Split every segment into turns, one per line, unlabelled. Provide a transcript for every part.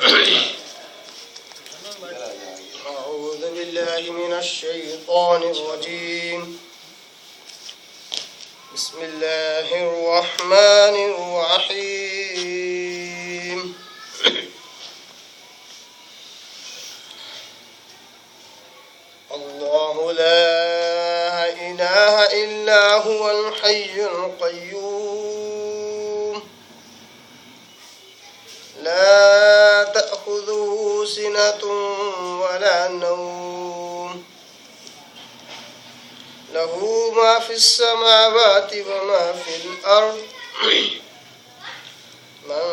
أعوذ بالله من الشيطان الرجيم. بسم الله الرحمن الرحيم. الله لا إله إلا هو الحي القيوم لا تأخذه سنة ولا نوم له ما في السماوات وما في الأرض من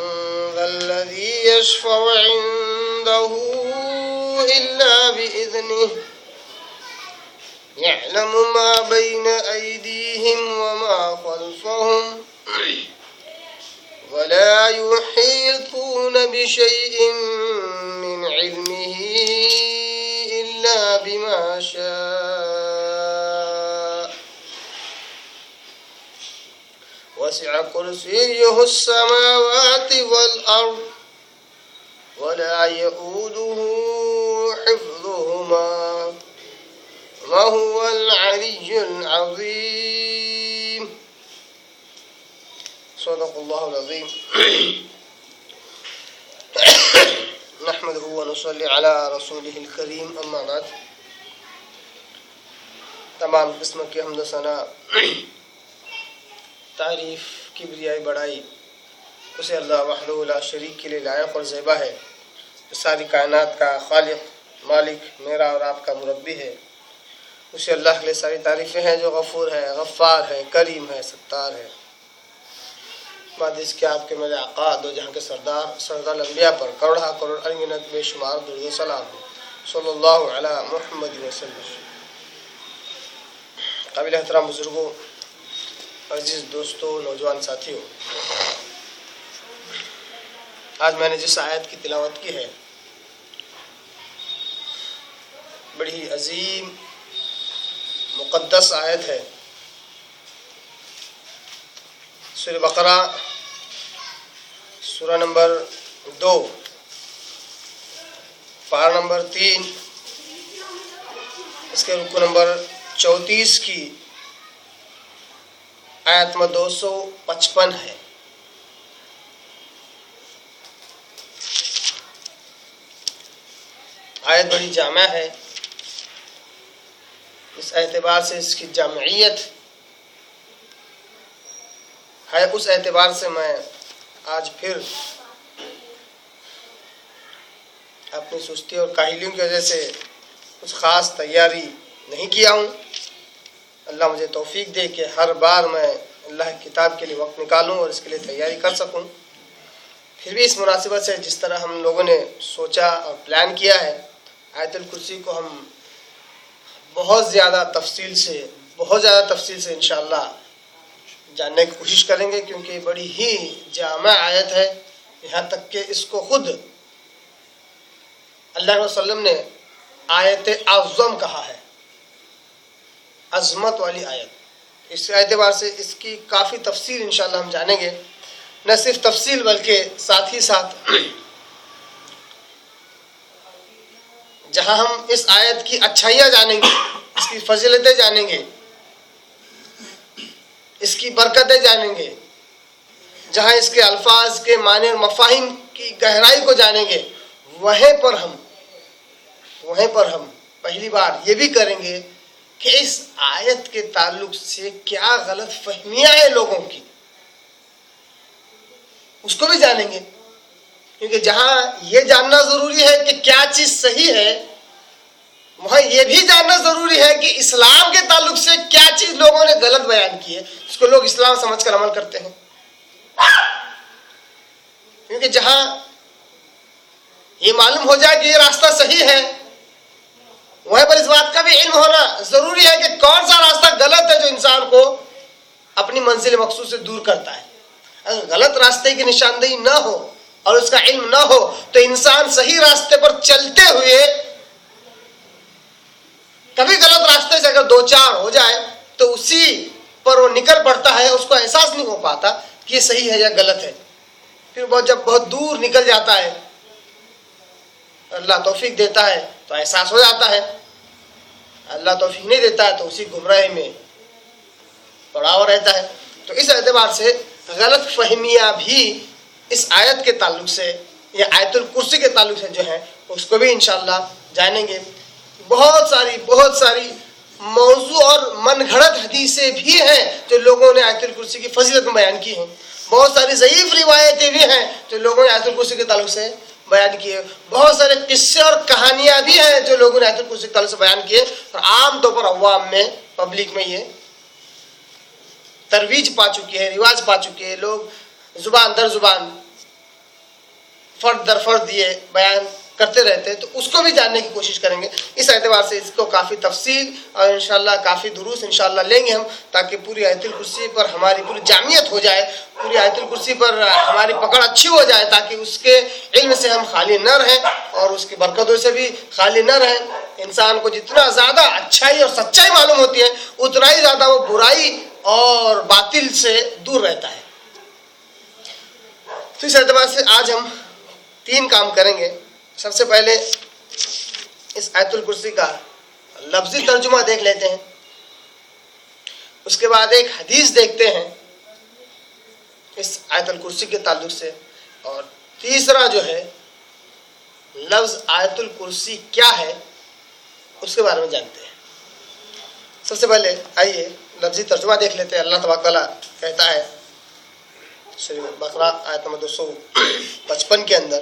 ذا الذي يشفع عنده إلا بإذنه يعلم ما بين أيديهم وما خلفهم ولا يحيطون بشيء من علمه إلا بما شاء وسع كرسيه السماوات والأرض ولا يؤوده حفظهما وهو العلي العظيم. صدق الله العظيم. نحمده ونصلي على رسوله الكريم. اما بعد. تمام قسم کی حمد و ثنا، تعریف، کبریائی، بڑائی اسے اللہ وحدہ لا شریک کے لیے لائق اور زیبا ہے، جو ساری کائنات کا خالق، مالک، میرا اور آپ کا مربی ہے. اسے اللہ کے لیے ساری تعریفیں ہیں جو غفور ہے، غفار ہے، کریم ہے، ستار ہے. بعد اس کے آپ کے میرے آقا دو جہاں کے سردار الانبیاء پر کروڑا کروڑ انگنت بے شمار درود و سلام ہو. صلی اللہ علی محمد وسلم. قابل احترام بزرگوں، عزیز دوستوں، نوجوان ساتھیوں، آج میں نے جس آیت کی تلاوت کی ہے بڑی ہی عظیم مقدس آیت ہے. سورہ بقرہ سورہ نمبر 2 پارہ نمبر 3 اس کے رکوع نمبر 34 کی آیت میں 255 ہے. آیت بڑی جامع ہے. اس اعتبار سے اس کی جامعیت ہے. اس اعتبار سے میں آج پھر اپنی سستی اور کاہلیوں کی وجہ سے کچھ خاص تیاری نہیں کیا ہوں. اللہ مجھے توفیق دے کہ ہر بار میں اللہ کی کتاب کے لیے وقت نکالوں اور اس کے لیے تیاری کر سکوں. پھر بھی اس مناسبت سے جس طرح ہم لوگوں نے سوچا اور پلان کیا ہے، آیت الکرسی کو ہم بہت زیادہ تفصیل سے انشاءاللہ جاننے کی کوشش کریں گے، کیونکہ بڑی ہی جامع آیت ہے. یہاں تک کہ اس کو خود اللہ علیہ وسلم نے آیت اعظم کہا ہے، عظمت والی آیت. اس اعتبار سے اس کی کافی تفصیل انشاءاللہ ہم جانیں گے. نہ صرف تفصیل بلکہ ساتھ ہی ساتھ جہاں ہم اس آیت کی اچھائیاں جانیں گے، اس کی فضیلتیں جانیں گے، اس کی برکتیں جانیں گے، جہاں اس کے الفاظ کے معنی اور مفاہیم کی گہرائی کو جانیں گے، وہیں پر ہم پہلی بار یہ بھی کریں گے کہ اس آیت کے تعلق سے کیا غلط فہمیاں ہیں لوگوں کی، اس کو بھی جانیں گے. کیونکہ جہاں یہ جاننا ضروری ہے کہ کیا چیز صحیح ہے، وہاں یہ بھی جاننا ضروری ہے کہ اسلام کے تعلق سے کیا چیز لوگوں نے غلط بیان کی ہے، اس کو لوگ اسلام سمجھ کر عمل کرتے ہیں. کیونکہ جہاں یہ معلوم ہو جائے کہ یہ راستہ صحیح ہے، وہیں پر اس بات کا بھی علم ہونا ضروری ہے کہ کون سا راستہ غلط ہے جو انسان کو اپنی منزل مقصود سے دور کرتا ہے. اگر غلط راستے کی نشاندہی نہ ہو اور اس کا علم نہ ہو تو انسان صحیح راستے پر چلتے ہوئے کبھی غلط راستے سے اگر دو چار ہو جائے تو اسی پر وہ نکل پڑتا ہے، اس کو احساس نہیں ہو پاتا کہ یہ صحیح ہے یا غلط ہے. پھر جب بہت دور نکل جاتا ہے اللہ توفیق دیتا ہے تو احساس ہو جاتا ہے، اللہ توفیق نہیں دیتا ہے تو اسی گمراہی میں پڑا ہوا رہتا ہے۔ تو اس اعتبار سے غلط فہمیاں بھی اس آیت کے تعلق سے یا آیت الکرسی کے تعلق سے جو ہیں اس کو بھی انشاءاللہ جانیں گے۔ بہت ساری موضوع اور من گھڑت حدیثیں بھی ہیں جو لوگوں نے آیت الکرسی کی فضیلت میں بیان کی ہیں، بہت ساری ضعیف روایتیں بھی ہیں جو لوگوں نے آیت الکرسی کے تعلق سے بیان کیے، بہت سارے قصے اور کہانیاں بھی ہیں جو لوگوں نے آیت الکرسی کے تعلق سے بیان کیے، اور عام طور پر عوام میں پبلک میں یہ ترویج پا چکی ہے، رواج پا چکی ہے، لوگ زبان در زبان فرد در فرد یہ بیان کرتے رہتے ہیں۔ تو اس کو بھی جاننے کی کوشش کریں گے۔ اس اعتبار سے اس کو کافی تفصیل اور انشاءاللہ کافی دروس انشاءاللہ لیں گے ہم، تاکہ پوری آیت الکرسی پر ہماری پوری جامعیت ہو جائے، پوری آیت الکرسی پر ہماری پکڑ اچھی ہو جائے، تاکہ اس کے علم سے ہم خالی نہ رہیں اور اس کی برکتوں سے بھی خالی نہ رہیں۔ انسان کو جتنا زیادہ اچھائی اور سچائی معلوم ہوتی ہے اتنا ہی زیادہ وہ برائی اور باطل سے دور رہتا ہے۔ تو اس اعتبار سے آج ہم 3 کام کریں گے۔ سب سے پہلے اس آیت الکرسی کا لفظی ترجمہ دیکھ لیتے ہیں، اس کے بعد ایک حدیث دیکھتے ہیں اس آیت الکرسی کے تعلق سے، اور تیسرا جو ہے لفظ آیت الکرسی کیا ہے اس کے بارے میں جانتے ہیں۔ سب سے پہلے آئیے لفظی ترجمہ دیکھ لیتے ہیں۔ اللہ تبارک تعالیٰ کہتا ہے سورہ بقرہ آیت نمبر 255 کے اندر،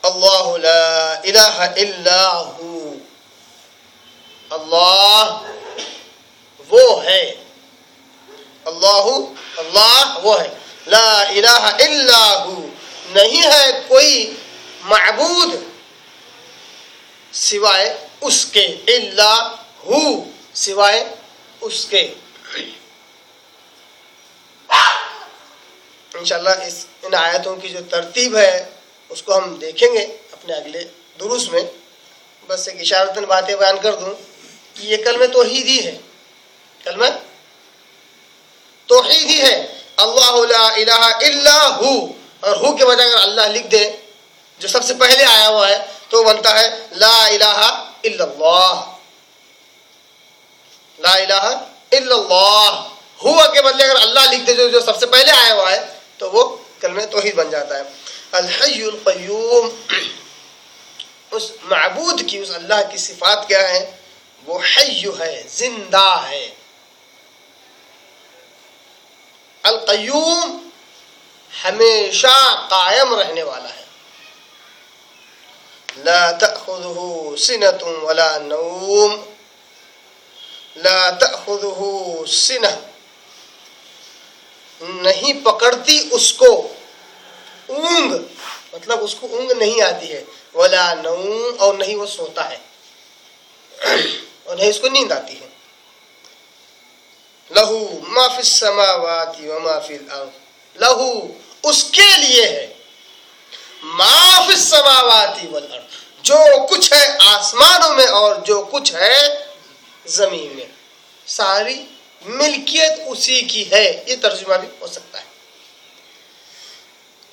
اللہ لا الہ الا ہو، اللہ وہ ہے، اللہ وہ ہے، لا الہ الا ہو، نہیں ہے کوئی معبود سوائے اس کے، الا ہو سوائے اس کے۔ انشاءاللہ ان آیتوں کی جو ترتیب ہے اس کو ہم دیکھیں گے اپنے اگلے دروس میں۔ بس ایک اشارتاً باتیں بیان کر دوں کہ یہ کلمہ توحید ہی ہے، کلمہ توحید ہی ہے، اللہ لا الہ الا ہو، اور ہو کے بجائے اگر اللہ لکھ دے جو سب سے پہلے آیا ہوا ہے تو بنتا ہے لا الہ الا اللہ، لا الہ الا اللہ۔ ہوا کے بدلے اگر اللہ لکھ دے جو سب سے پہلے آیا ہوا ہے تو وہ کلمہ توحید بن جاتا ہے۔ الحی القیوم، اس معبود کی، اس اللہ کی صفات کیا ہے؟ وہ حی ہے، زندہ ہے۔ القیوم ہمیشہ قائم رہنے والا ہے۔ لا تأخذہ سنۃ ولا نوم، لا تأخذہ سنہ، نہیں پکڑتی اس کو اونگ، مطلب اس کو اونگ نہیں آتی ہے، ولا نوم، اور نہیں وہ سوتا ہے، اور نہیں اس کو نیند آتی ہے۔ لہو ما فی السماوات وما فی الارض، لہو اس کے لیے ہے، ما فی السماوات والارض، جو کچھ ہے آسمانوں میں اور جو کچھ ہے زمین میں، ساری ملکیت اسی کی ہے۔ یہ ترجمہ بھی ہو سکتا ہے۔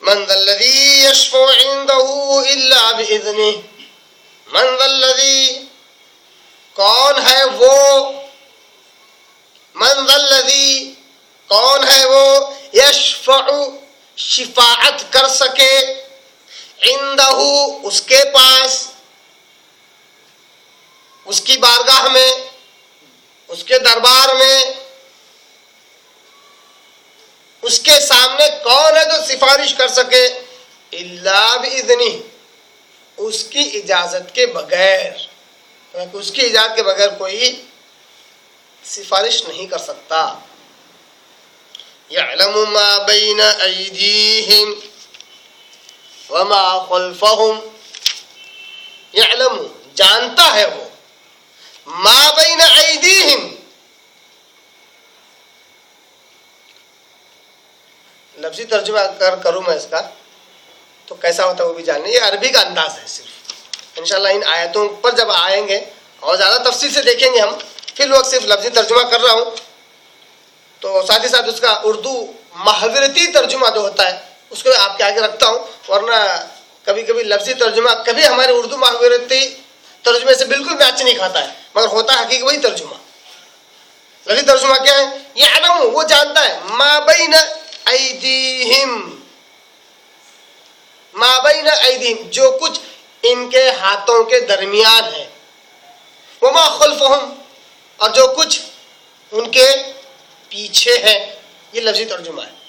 من ذا الذی یشفع عنده الا باذنہ، من ذا الذی، کون ہے وہ، من ذا الذی، کون ہے وہ، یشفع، شفاعت کر سکے، عنده، اس کے پاس، اس کی بارگاہ میں، اس کے دربار میں، اس کے سامنے کون ہے جو سفارش کر سکے؟ الا باذنہ، اس کی اجازت کے بغیر، اس کی اجازت کے بغیر کوئی سفارش نہیں کر سکتا۔ یعلم ما بین ایدیہم وما خلفہم، یعلم، جانتا ہے وہ، ما بین ایدیہم، لفظی ترجمہ اگر کروں میں اس کا تو کیسا ہوتا ہے وہ بھی جاننا، یہ عربی کا انداز ہے صرف۔ انشاءاللہ ان آیتوں پر جب آئیں گے اور زیادہ تفصیل سے دیکھیں گے ہم، فی الوقت صرف لفظی ترجمہ کر رہا ہوں، تو ساتھ ہی ساتھ اس کا اردو محاورتی ترجمہ جو ہوتا ہے اس کو آپ کے آگے رکھتا ہوں، ورنہ کبھی کبھی لفظی ترجمہ کبھی ہمارے اردو محاورتی ترجمے سے بالکل میچ نہیں کھاتا ہے، مگر ہوتا ہے حقیقی وہی ترجمہ۔ لفظی ترجمہ کیا ہے؟ یعلم، وہ جانتا ہے، ما بین ایدیہم، ما بین ایدیہم، جو کچھ ان کے ہاتھوں کے درمیان ہے، وما خلفہم، اور جو کچھ ان کے پیچھے ہے، یہ لفظی ترجمہ ہے۔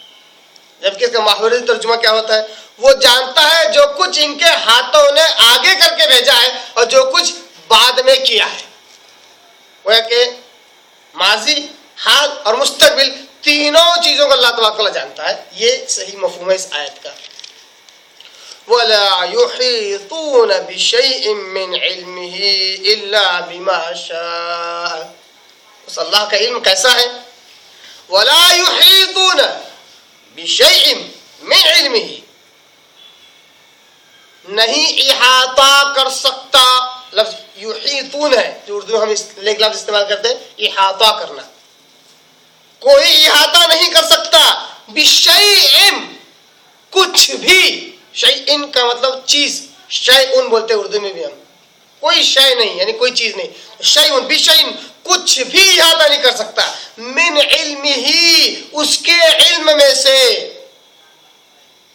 جبکہ اس کا محاورتی ترجمہ کیا ہوتا ہے؟ وہ جانتا ہے جو کچھ ان کے ہاتھوں نے آگے کر کے بھیجا ہے اور جو کچھ بعد میں کیا ہے۔ وہ ہے کہ ماضی، حال اور مستقبل تینوں چیزوں کو اللہ تبارک و تعالیٰ جانتا ہے۔ یہ صحیح مفہوم ہے اس آیت کا۔ وَلَا يُحِيطُونَ بِشَيْءٍ مِّنْ عِلْمِهِ إِلَّا بِمَا شَاءَ۔ اس اللہ کا علم کیسا ہے؟ وَلَا يُحِيطُونَ بِشَيْءٍ مِّنْ عِلْمِهِ، نہیں احاطہ کر سکتا۔ لفظ یحیطون ہے جو اردو میں ہم ایک لفظ استعمال کرتے ہیں، احاطہ کرنا۔ کوئی احاطہ نہیں کر سکتا بشیء، کچھ بھی۔ شیء کا مطلب چیز، شیء بولتے ہیں اردو میں بھی ہم، کوئی شے نہیں یعنی کوئی چیز نہیں۔ شیء بشیء، کچھ بھی احاطہ نہیں کر سکتا، من علمہ، اس کے علم میں سے،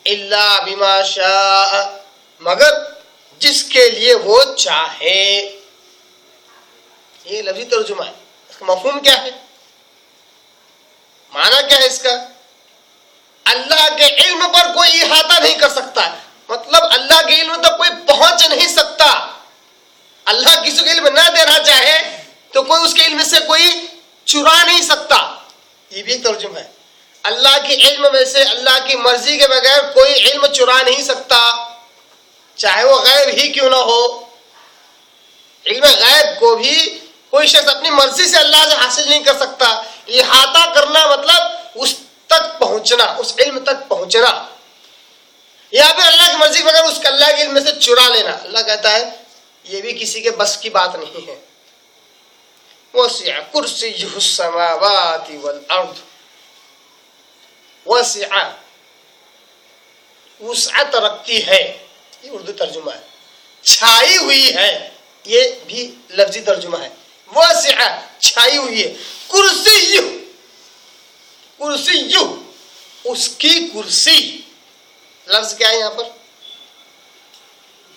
الا بما شاء، مگر جس کے لیے وہ چاہے۔ یہ لفظی ترجمہ ہے۔ اس کا مفہوم کیا ہے؟ معنی کیا ہے اس کا؟ اللہ کے علم پر کوئی احاطہ نہیں کر سکتا، مطلب اللہ کے علم تک کوئی پہنچ نہیں سکتا۔ اللہ کسی کو علم نہ دینا چاہے تو کوئی اس کے علم سے کوئی چرا نہیں سکتا، یہ بھی ایک ترجمہ ہے۔ اللہ کے علم میں سے اللہ کی مرضی کے بغیر کوئی علم چرا نہیں سکتا، چاہے وہ غیب ہی کیوں نہ ہو۔ علم غیب کو بھی کوئی شخص اپنی مرضی سے اللہ سے حاصل نہیں کر سکتا۔ احاطہ کرنا مطلب اس تک پہنچنا، اس علم تک پہنچنا، یا پھر اللہ کی مرضی کے بغیر اس اللہ کے علم میں سے چرا لینا۔ اللہ کہتا ہے یہ بھی کسی کے بس کی بات نہیں ہے۔ وسع کرسیہ السماوات والارض، وسع، وسعت رکھتی ہے، یہ اردو ترجمہ ہے۔ چھائی ہوئی ہے، یہ بھی لفظی ترجمہ ہے۔ وسع، چھائی ہوئی ہے۔ کرسی، کرسی، اس کی کرسی۔ لفظ کیا ہے یہاں پر؟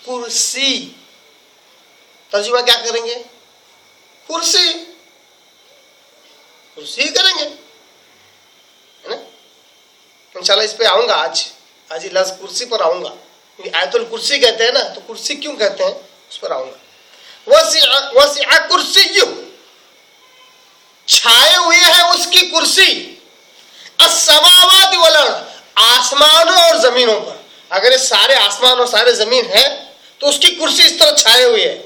کرسی۔ ترجمہ کیا کریں گے؟ کرسی، کرسی کریں گے، ہے نا؟ انشاءاللہ اس پہ آؤں گا، آج یہ لفظ کرسی پر آؤں گا۔ آیت الکرسی کہتے ہیں نا، تو کرسی کیوں کہتے ہیں اس پر آؤں گا۔ وسع کرسی، چھائے ہوئے ہیں اس کی کرسی، السماوات والارض، آسمانوں اور زمینوں پر۔ اگر یہ سارے آسمان اور سارے زمین ہیں تو اس کی کرسی اس طرح چھائے ہوئے ہے۔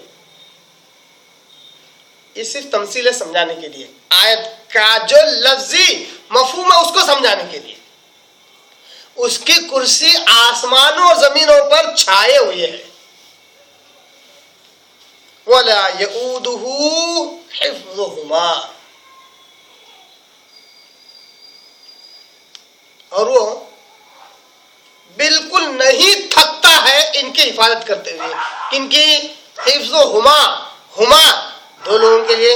یہ صرف تمثیل ہے سمجھانے کے لیے، آیت کا جو لفظی مفہوم ہے اس کو سمجھانے کے لیے۔ اس کی کرسی آسمانوں اور زمینوں پر چھائے ہوئے ہے۔ وَلَا يَئُودُهُ حِفْظُهُمَا، اور وہ بالکل نہیں تھکتا ہے ان کی حفاظت کرتے ہوئے۔ ان کی حفظُهُمَا، ہما دو لوگوں کے لیے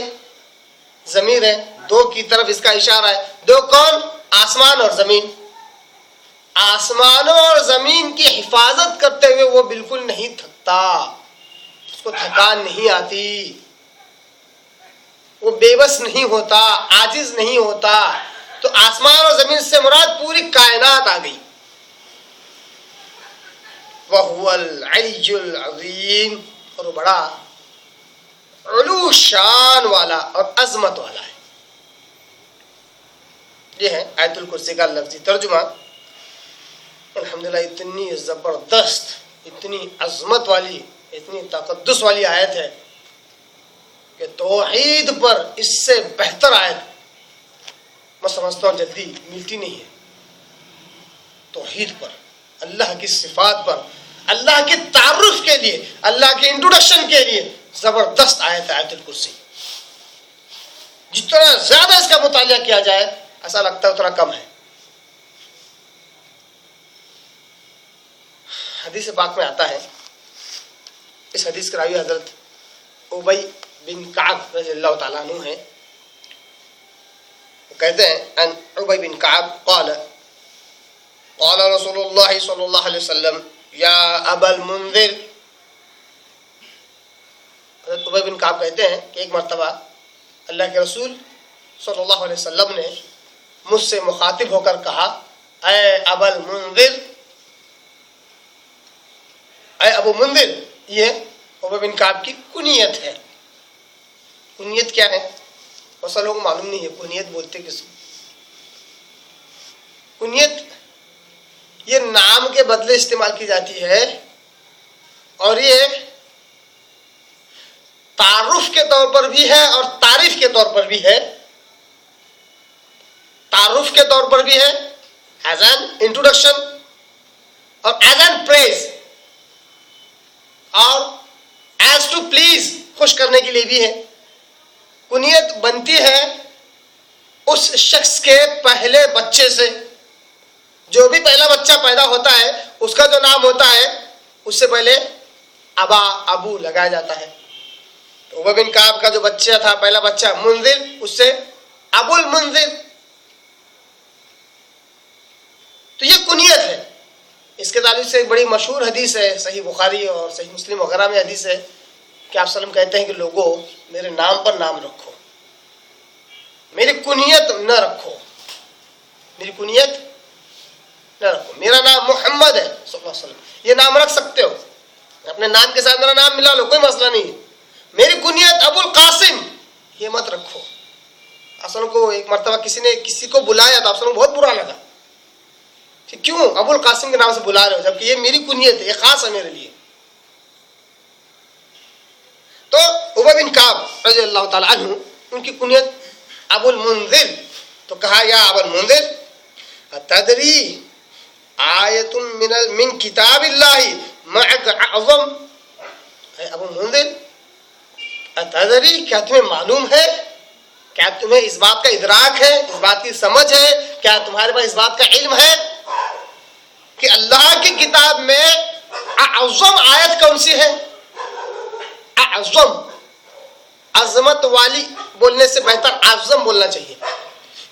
ضمیر ہے، دو کی طرف اس کا اشارہ ہے۔ دو کون؟ آسمان اور زمین۔ آسمانوں اور زمین کی حفاظت کرتے ہوئے وہ بالکل نہیں تھکتا، اس کو تھکان نہیں آتی، وہ بے بس نہیں ہوتا، عاجز نہیں ہوتا۔ تو آسمان اور زمین سے مراد پوری کائنات آ گئی۔ وَهُوَ الْعَلِيُّ الْعَظِيمُ، اور وہ بڑا علو شان والا اور عظمت والا ہے۔ یہ ہے آیت الکرسی کا لفظی ترجمہ۔ الحمدللہ اتنی زبردست، اتنی عظمت والی، اتنی تقدس والی آیت ہے کہ توحید پر اس سے بہتر آیت میں سمجھتا ہوں جلدی ملتی نہیں ہے۔ توحید پر، اللہ کی صفات پر، اللہ کے تعارف کے لیے، اللہ کے انٹروڈکشن کے لیے زبردست آیت ہے آیت الکرسی۔ جتنا زیادہ اس کا مطالعہ کیا جائے ایسا لگتا ہے اتنا کم ہے۔ حدیث پاک میں آتا ہے, اس حدیث کے راوی حضرت ابی بن کعب رضی اللہ تعالیٰ عنہ ہیں. وہ کہتے ہیں ان ابی بن کعب قال قال رسول اللہ صلی اللہ علیہ وسلم یا ابا المنذر. حضرت ابی بن کعب کہتے ہیں کہ ایک مرتبہ اللہ کے رسول صلی اللہ علیہ وسلم نے مجھ سے مخاطب ہو کر کہا, اے ابا المنذر, اے ابو منذر. یہ ابی بن کعب کی کنیت ہے. کنیت کیا ہے؟ بہت سارے لوگوں کو معلوم نہیں ہے کنیت بولتے کس. کنیت یہ نام کے بدلے استعمال کی جاتی ہے, اور یہ تعارف کے طور پر بھی ہے اور تعریف کے طور پر بھی ہے. تعارف کے طور پر بھی ہے ایز این انٹروڈکشن, اور ایز این پریز, اور ایز ٹو پلیز, خوش کرنے کے لیے بھی ہے. کنیت بنتی ہے اس شخص کے پہلے بچے سے. جو بھی پہلا بچہ پیدا ہوتا ہے اس کا جو نام ہوتا ہے اس سے پہلے ابا, ابو لگایا جاتا ہے. تو ابی بن کعب کا جو بچہ تھا, پہلا بچہ منذر, اس سے ابو المنذر. تو یہ کنیت ہے. اس کے تعلق سے ایک بڑی مشہور حدیث ہے, صحیح بخاری اور صحیح مسلم وغیرہ میں حدیث ہے کہ آپ صلی اللہ علیہ وسلم کہتے ہیں کہ لوگوں میرے نام پر نام رکھو, میری کنیت نہ رکھو, میری کنیت نہ رکھو. میرا نام محمد ہے صلی اللہ علیہ وسلم, یہ نام رکھ سکتے ہو, اپنے نام کے ساتھ میرا نام ملا لو, کوئی مسئلہ نہیں. میری کنیت ابو القاسم یہ مت رکھو. اصل کو ایک مرتبہ کسی نے کسی کو بلایا تو آپ کو بہت برا لگا کہ کیوں ابو القاسم کے نام سے بلا رہے ہو, جبکہ یہ میری کنیت ہے, یہ خاص ہے میرے لیے. تو ابی بن کعب رضی اللہ تعالیٰ عنہ, ان کی کنیت ابو المنذر. تو کہا یا ابو المنذر اتدری آیت من کتاب اللہ معک اعظم. اے ابو منذر, اتدری, کیا تمہیں معلوم ہے, کیا تمہیں اس بات کا ادراک ہے, اس بات کی سمجھ ہے, کیا تمہارے پاس اس بات کا علم ہے کہ اللہ کی کتاب میں اعظم آیت کون سی ہے؟ اعظم, عظمت والی بولنے سے بہتر اعظم بولنا چاہیے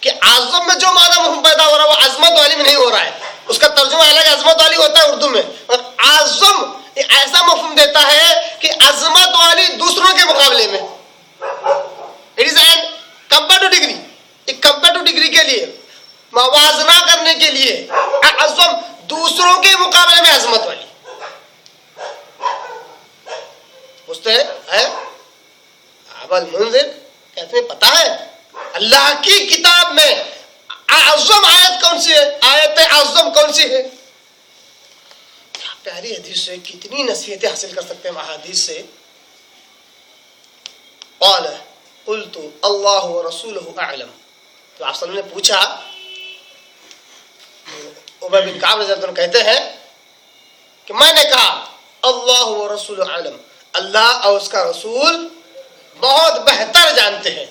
کہ اعظم میں جو معنی مفہوم پیدا ہو رہا ہے وہ عظمت والی میں نہیں ہو رہا ہے. اس کا ترجمہ الگ عظمت والی ہوتا ہے اردو میں, اور اعظم ایسا مفہوم دیتا ہے کہ عظمت والی دوسروں کے مقابلے میں. It is an comparative degree, ایک کمپیریٹو ڈگری کے لیے, موازنہ کرنے کے لیے. اعظم دوسروں کے مقابلے میں عظمت والی. پوچھتے ہیں ابو المنذر, کیا تمہیں پتا ہے اللہ کی کتاب میں اعظم آیت کون سی ہے, آیت اعظم کون سی ہے؟ پیاری حدیث سے کتنی نصیحتیں حاصل کر سکتے ہیں احادیث سے. قال قلت اللہ ورسولہ اعلم. تو آپ صلی اللہ علیہ وسلم نے پوچھا, ابی بن کعب رضی اللہ عنہ کہتے ہیں کہ میں نے کہا اللہ ورسولہ اعلم, اللہ اور اس کا رسول بہت بہتر جانتے ہیں.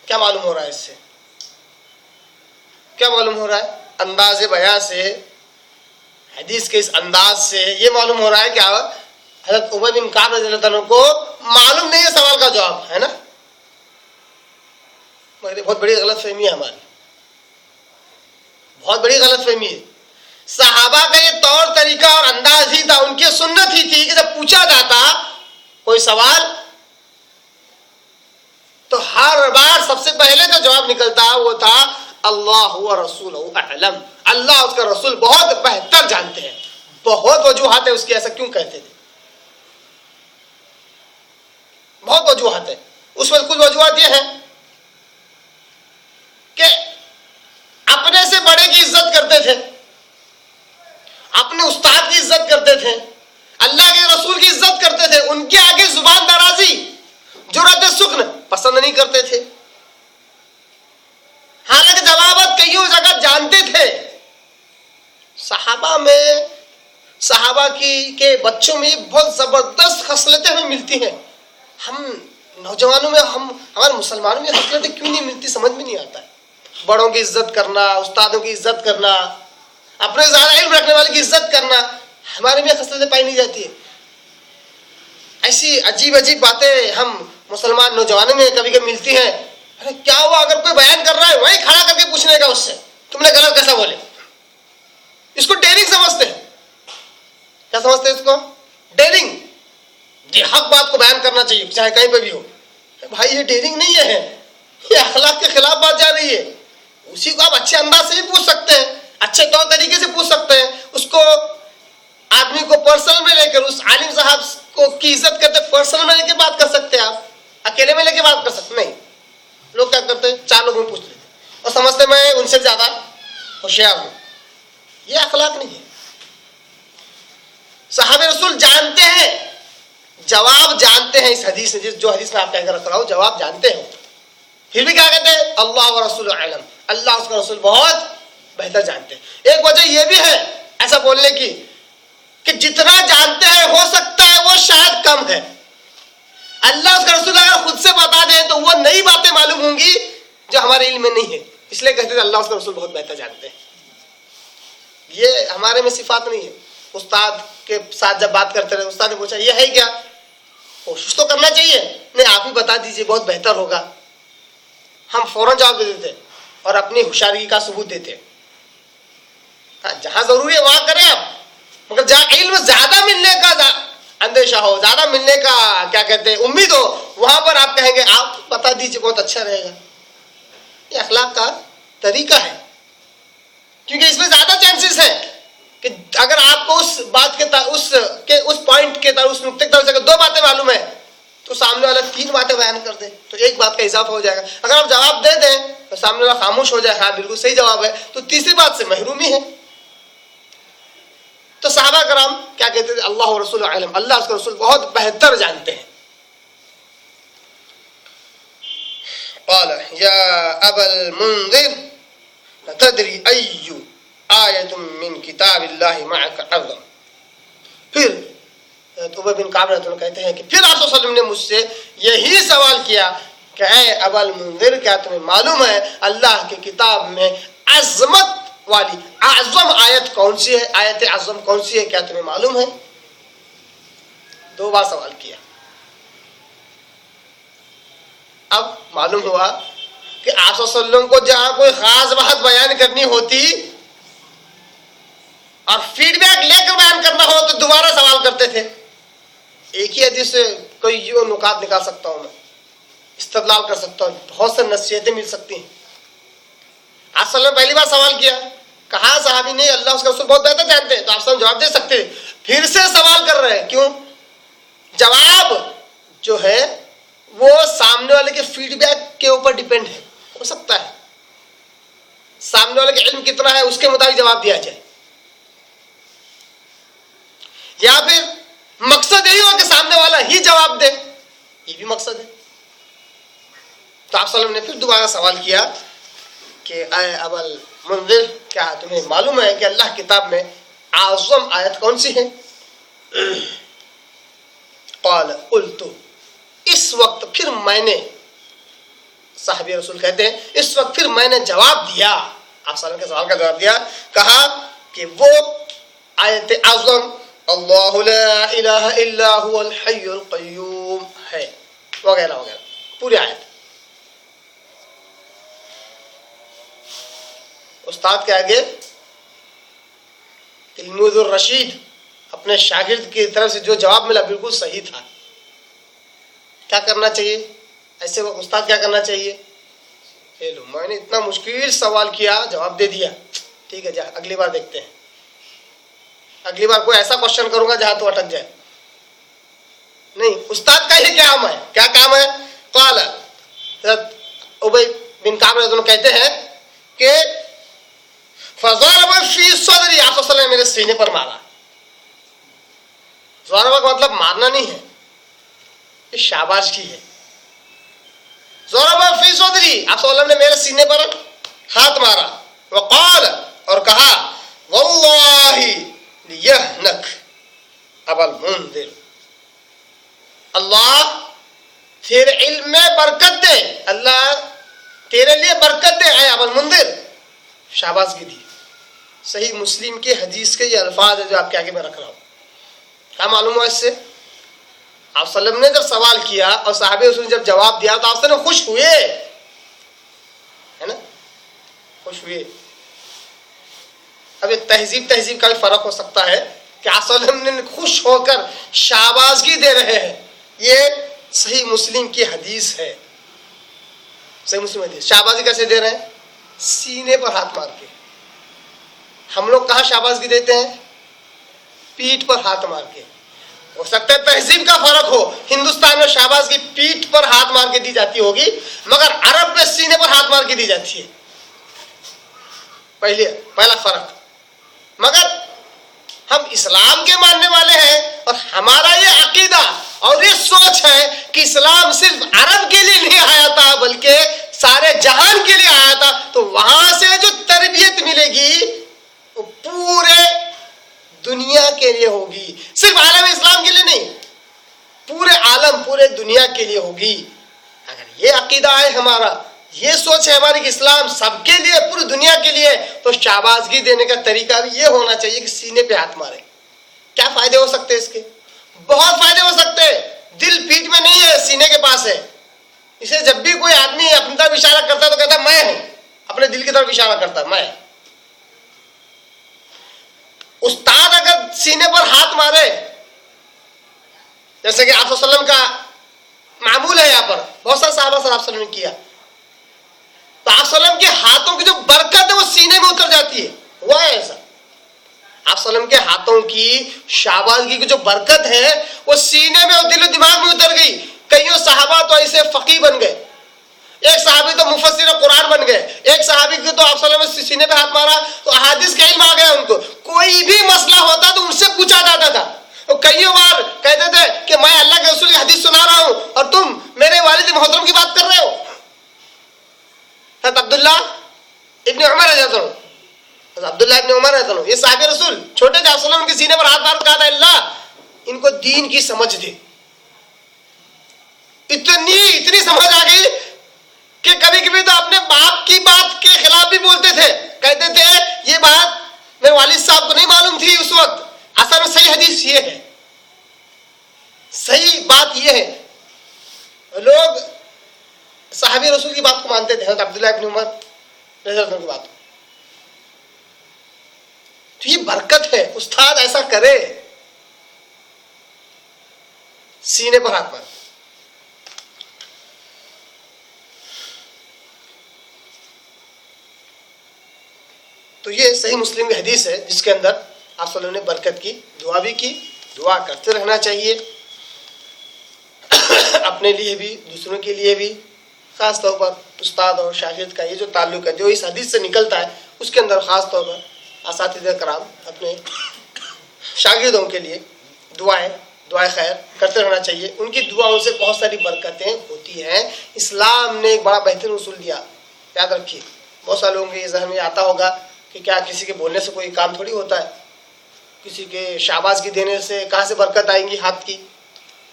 کیا معلوم ہو رہا ہے اس سے؟ کیا معلوم ہو رہا ہے؟ انداز بیان سے, حدیث کے اس انداز سے یہ معلوم ہو رہا ہے کہ حضرت ابی بن کعب رضی اللہ عنہ کو معلوم نہیں ہے سوال کا جواب, ہے نا. مگر بہت بڑی غلط فہمی ہے ہماری, بہت بڑی غلط فہمی ہے. صحابہ کا یہ طور طریقہ اور انداز ہی تھا, ان کی سنت ہی تھی کہ جب پوچھا جاتا کوئی سوال تو ہر بار سب سے پہلے جو جواب نکلتا وہ تھا اللہ ورسولہ اعلم, اللہ اس کا رسول بہت بہتر جانتے ہیں. بہت وجوہات ہے اس کی, ایسا کیوں کہتے تھے؟ بہت وجوہات ہے. اس میں کچھ وجوہات یہ ہیں کہ اپنے سے بڑے کی عزت کرتے تھے, اپنے استاد کی عزت کرتے تھے, اللہ کے رسول کی عزت کرتے تھے, ان کے آگے زبان درازی, جرأت سکن پسند نہیں کرتے تھے. حالانکہ جوابت کئیوں جگہ جانتے تھے. صحابہ کے بچوں میں بہت زبردست خصلتیں ہمیں ملتی ہیں. ہم نوجوانوں میں, ہمارے مسلمانوں میں خصلتیں کیوں نہیں ملتی سمجھ میں نہیں آتا ہے. بڑوں کی عزت کرنا, استادوں کی عزت کرنا, اپنے زیادہ علم رکھنے والے کی عزت کرنا, ہمارے میں خصلتیں پائی نہیں جاتی ہے. ایسی عجیب عجیب باتیں ہم مسلمان نوجوانوں میں کبھی کبھی ملتی ہیں. ارے کیا ہوا؟ اگر کوئی بیان کر رہا ہے وہیں کھڑا کر کے پوچھنے کا اس سے تم نے غلط کیسا بولے. اس کو ڈیرنگ سمجھتے ہیں. کیا سمجھتے ہیں اس کو؟ ڈیرنگ. یہ حق بات کو بیان کرنا چاہیے چاہے کہیں پہ بھی ہو. بھائی یہ ڈیرنگ نہیں ہے, یہ اخلاق کے خلاف بات جا رہی ہے. اسی کو آپ اچھے انداز سے بھی پوچھ سکتے ہیں, اچھے طور طریقے سے پوچھ سکتے ہیں. اس کو آدمی کو پرسنل میں لے کر, اس عالم صاحب کو کی عزت کرتے پرسنل میں لے کے بات کر سکتے ہیں. آپ اکیلے میں لے کے بات کر سکتے نہیں. لوگ کیا کرتے ہیں, 4 لوگوں میں پوچھ لیتے اور سمجھتے میں ان سے زیادہ ہوشیار ہوں. یہ اخلاق نہیں ہے. صحابہ رسول جانتے ہیں, جواب جانتے ہیں. اس حدیث میں جو حدیث میں آپ کہہ کر رکھ رہا ہوں, جواب جانتے ہیں, پھر بھی کیا کہتے ہیں اللہ و رسول علم, اللہ اس کا رسول بہت بہتر جانتے ہیں. ایک وجہ یہ بھی ہے ایسا بولنے کی کہ جتنا جانتے ہیں ہو سکتا ہے وہ شاید کم ہے. اللہ اس کا رسول اگر خود سے بتا دیں تو وہ نئی باتیں معلوم ہوں گی جو ہمارے علم میں نہیں ہے. اس لیے کہتے ہیں اللہ اس کا رسول بہت بہتر جانتے ہیں. یہ ہمارے میں صفات نہیں ہے. استاد کے ساتھ جب بات کرتے رہے, استاد نے پوچھا یہ ہے کیا, کوشش تو کرنا چاہیے, نہیں آپ ہی بتا دیجیے بہت بہتر ہوگا. ہم فوراً جواب دے دیتے اور اپنی ہوشیاری کا ثبوت دیتے. ہاں جہاں ضروری ہے وہاں کریں آپ, مگر جہاں علم زیادہ ملنے کا اندیشہ ہو, زیادہ ملنے کا کیا کہتے ہیں امید ہو, وہاں پر آپ کہیں گے آپ بتا دیجیے بہت اچھا رہے گا. یہ اخلاق کا طریقہ ہے, کیونکہ اس میں زیادہ چانسز ہے کہ اگر آپ کو اس بات کے اس پوائنٹ کے طرف, اس نقطے کی طرف سے 2 باتیں معلوم ہے تو سامنے والا 3 باتیں بیان کر دے تو 1 بات کا اضافہ ہو جائے گا. اگر آپ جواب دے دیں تو سامنے والا خاموش ہو جائے, ہاں بالکل صحیح جواب ہے, تو تیسری بات سے محرومی ہے. تو صحابہ کرام کیا کہتے تھے, اللہ و رسول علم, اللہ اس کا رسول بہت بہتر جانتے ہیں. قال یا ابا المنذر تدری ای آیت من کتاب اللہ معک اعظم. پھر ابی بن کعب رضی اللہ عنہ کہتے ہیں کہ پھر آپ صلی اللہ علیہ وسلم نے مجھ سے یہی سوال کیا کہ اے ابا المنذر, کیا تمہیں معلوم ہے اللہ کی کتاب میں عظمت والی اعظم آیت کون سی ہے, آیت اعظم کون سی ہے, کیا تمہیں معلوم ہے؟ 2 بار سوال کیا. اب معلوم ہوا کہ آپ صلی اللہ علیہ وسلم کو جہاں کوئی خاص بات بیان کرنی ہوتی اور فیڈ بیک لے کر بیان کرنا ہو تو دوبارہ سوال کرتے تھے. ایک ہی حدیث سے کوئی یوں نکات نکال سکتا ہوں, میں استدلال کر سکتا ہوں, بہت سے نصیحتیں مل سکتی ہیں. آپ صلی اللہ علیہ وسلم پہلی بار سوال کیا, کہا صحابی نے اللہ اس کا رسول بہت بہتر جانتے ہیں, تو آپ صلی اللہ علیہ وسلم جواب دے سکتے ہیں. پھر سے سوال کر رہے ہیں, کیوں؟ جواب جو ہے وہ سامنے والے کے فیڈ بیک کے اوپر ڈیپینڈ ہے. ہو سکتا ہے سامنے والے کا علم کتنا ہے اس کے مطابق جواب دیا جائے, یا پھر مقصد یہی ہو کہ سامنے والا ہی جواب دے, یہ بھی مقصد ہے. تو آپ صلی اللہ علیہ وسلم نے پھر دوبارہ سوال کیا کہ اے ابا المنذر, کیا تمہیں معلوم ہے کہ اللہ کتاب میں اعظم آیت کون سی ہے؟ قال قلت, اس وقت پھر میں نے, صحابی رسول کہتے ہیں اس وقت پھر میں نے جواب دیا, آپ صلی اللہ علیہ وسلم کے سوال کا جواب دیا, کہا کہ وہ آیت اعظم اللہ لا الہ الا هو الحی القیوم ہے, وغیرہ وغیرہ, پوری آیت. استاد کے آگے تلميذ الرشید اپنے شاگرد کی طرف سے جو جواب ملا بالکل صحیح تھا. کیا کرنا چاہیے ایسے وقت؟ استاد کیا کرنا چاہیے؟ لو میں نے اتنا مشکل سوال کیا, جواب دے دیا, ٹھیک ہے جا اگلی بار دیکھتے ہیں, اگلی بار کوئی ایسا کوشچن کروں گا جہاں تو اٹک جائے. نہیں, استاد کا یہ کام ہے. کیا کام ہے؟ قال ابی بن کعب رضی اللہ عنہ کہتے ہیں کہ فضرب فی صدری, آپ صلی اللہ علیہ وسلم نے میرے سینے پر مارا. ضرب کا مطلب مارنا نہیں ہے, یہ شاباش کی ہے. ضرب فی صدری, آپ صلی اللہ علیہ وسلم نے میرے سینے پر ہاتھ مارا. وقال, اور کہا واللہ لیہنک ابا المنذر, اللہ تیرے علم میں برکت دے, اللہ تیرے لیے برکت دے اے ابا المنذر. شاباش کی دی. صحیح مسلم کی حدیث کے یہ الفاظ ہے جو آپ کے آگے میں رکھ رہا ہوں. کیا معلوم ہوا اس سے؟ آپ صلی اللہ علیہ وسلم نے جب سوال کیا اور صحابہ رسول نے جب جواب دیا تو آپ صلی اللہ علیہ وسلم خوش ہوئے، ہے نا، خوش ہوئے. اب یہ تہذیب کا بھی فرق ہو سکتا ہے کہ آپ صلی اللہ علیہ وسلم نے خوش ہو کر شاباشگی دے رہے ہیں. یہ صحیح مسلم کی حدیث ہے، صحیح مسلم حدیث. شاباشگی کیسے دے رہے ہیں؟ سینے پر ہاتھ مار کے. ہم لوگ کہاں شاباشگی دیتے ہیں؟ پیٹھ پر ہاتھ مار کے. ہو سکتا ہے تہذیب کا فرق ہو، ہندوستان میں شاباشگی پیٹھ پر ہاتھ مار کے دی جاتی ہوگی، مگر عرب میں سینے پر ہاتھ مار کے دی جاتی ہے. پہلا فرق. مگر ہم اسلام کے ماننے والے ہیں اور ہمارا یہ عقیدہ اور یہ سوچ ہے کہ اسلام صرف عرب کے لیے نہیں آیا تھا بلکہ سارے جہان کے لیے آیا تھا. تو وہاں سے جو تربیت ملے گی وہ پورے دنیا کے لیے ہوگی، صرف عالم اسلام کے لیے نہیں، پورے عالم پورے دنیا کے لیے ہوگی. اگر یہ عقیدہ ہے ہمارا، یہ سوچ ہے ہماری کہ اسلام سب کے لیے پوری دنیا کے لیے، تو شاباشگی دینے کا طریقہ بھی یہ ہونا چاہیے کہ سینے پہ ہاتھ مارے. کیا فائدے ہو سکتے اس کے؟ بہت فائدے ہو سکتے. دل پیٹھ میں نہیں ہے، سینے کے پاس ہے. اسے جب بھی کوئی آدمی اپنی طرف اشارہ کرتا ہے تو کہتا ہے میں ہوں، اپنے دل کی طرف اشارہ کرتا ہے میں. استاد اگر سینے پر ہاتھ مارے، جیسے کہ آپ صلی اللہ علیہ وسلم کا معمول ہے، یہاں پر بہت سارے صحابہ صلی اللہ علیہ وسلم نے کیا، تو آپ صلی اللہ علیہ وسلم کے ہاتھوں کی جو برکت ہے وہ سینے میں اتر جاتی ہے. ہوا ہے ایسا؟ آپ صلی اللہ علیہ وسلم کے ہاتھوں کی شاباشگی کی جو برکت ہے وہ سینے میں اور دل و دماغ میں اتر گئی. کئیوں صحابہ تو ایسے فقیہ بن گئے، ایک صحابی تو مفسر قرآن بن گئے، ایک صحابی کو تو آپ صلی اللہ علیہ وسلم سینے پہ ہاتھ مارا تو احادیث کا علم آ گیا ان کو. کوئی بھی مسئلہ ہوتا تو ان سے پوچھا جاتا تھا. اور کئیوں بار کہتے تھے کہ میں اللہ کے رسول کی حدیث سنا رہا ہوں اور تم میرے والد محترم کی بات کر رہے ہو. حضرت عبداللہ ابن عمر رضی اللہ عنہ، حضرت عبداللہ ابن عمر رضی اللہ عنہ، یہ صحابی رسول چھوٹے تھے، آپ صلی اللہ علیہ وسلم کے سینے پر ہاتھ مار کہا تھا اللہ ان کو دین کی سمجھ دے. اتنی سمجھ آ گئی کہ کبھی کبھی تو اپنے باپ کی بات کے خلاف بھی بولتے تھے. کہتے تھے یہ بات میرے والد صاحب کو نہیں معلوم تھی اس وقت، اصل میں صحیح حدیث یہ ہے، صحیح بات یہ ہے. لوگ صحابی رسول کی بات کو مانتے تھے، حضرت عبداللہ ابن عمر رضی اللہ عنہ کی بات. تو یہ برکت ہے، استاد ایسا کرے، سینے پر ہاتھ مار. تو یہ صحیح مسلم کی حدیث ہے جس کے اندر آپ صلی اللہ علیہ وسلم نے برکت کی دعا بھی کی. دعا کرتے رہنا چاہیے، اپنے لیے بھی دوسروں کے لیے بھی. خاص طور پر استاد اور شاگرد کا یہ جو تعلق ہے جو اس حدیث سے نکلتا ہے اس کے اندر خاص طور پر اساتذہ کرام اپنے شاگردوں کے لیے دعائیں خیر کرتے رہنا چاہیے. ان کی دعاؤں سے بہت ساری برکتیں ہوتی ہیں. اسلام نے ایک بڑا بہترین اصول دیا، یاد رکھیے. بہت سارے لوگوں کے یہ ذہن میں آتا ہوگا کہ کیا کسی کے بولنے سے کوئی کام تھوڑی ہوتا ہے، کسی کے شاباشگی دینے سے کہاں سے برکت آئیں گی ہاتھ کی.